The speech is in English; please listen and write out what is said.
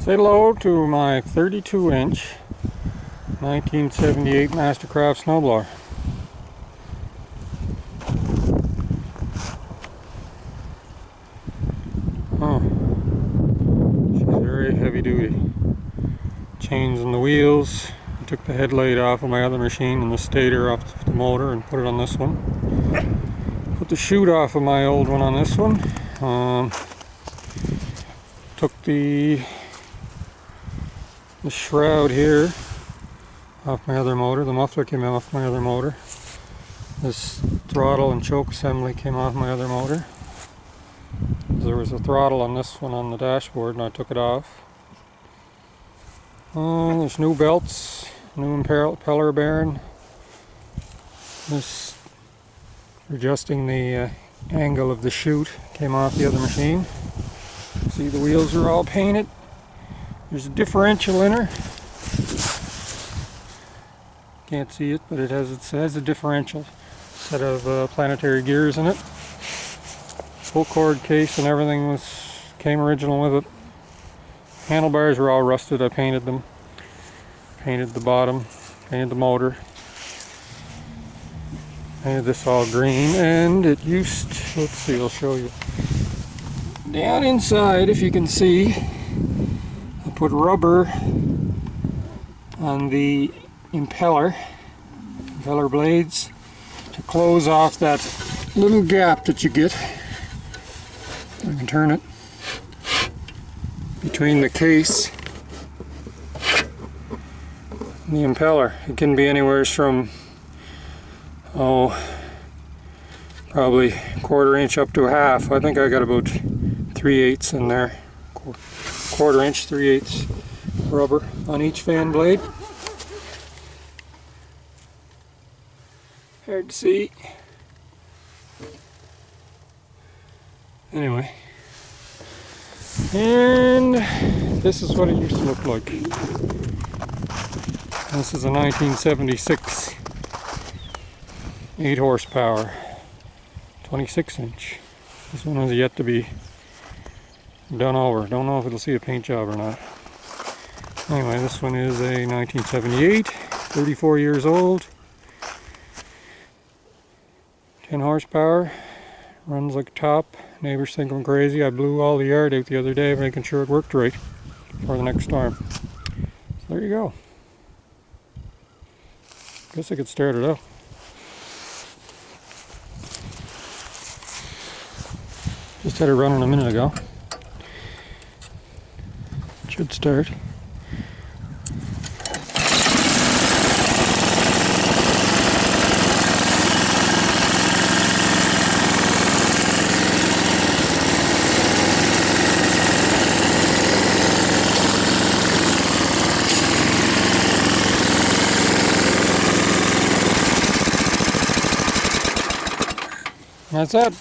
Say hello to my 32-inch 1978 Mastercraft snowblower. Oh, she's very heavy duty. Chains in the wheels. I took the headlight off of my other machine and the stator off the motor and put it on this one. Put the chute off of my old one on this one. Took the shroud here off my other motor. The muffler came off my other motor. This throttle and choke assembly came off my other motor. There was a throttle on this one on the dashboard and I took it off. There's new belts, new impeller bearing. This adjusting the angle of the chute came off the other machine. See, the wheels are all painted. There's a differential in her. Can't see it, but it has a differential set of planetary gears in it. Full cord case and everything came original with it. Handlebars were all rusted. I painted them. Painted the bottom. Painted the motor. Painted this all green, and it used. Let's see. I'll show you. Down inside, if you can see, I put rubber on the impeller blades to close off that little gap that you get. I can turn it between the case and the impeller. It can be anywhere from probably 1/4 inch up to a half. I think I got about 3/8 in there. 1/4 inch, 3/8 rubber on each fan blade. Hard to see. Anyway, and this is what it used to look like. This is a 1976 8 horsepower 26-inch. This one has yet to be done over. Don't know if it'll see a paint job or not. Anyway, this one is a 1978, 34 years old, 10 horsepower, runs like a top. Neighbors think I'm crazy. I blew all the yard out the other day making sure it worked right for the next storm. So there you go. Guess I could start it up. Just had it running a minute ago. It should start. That's it.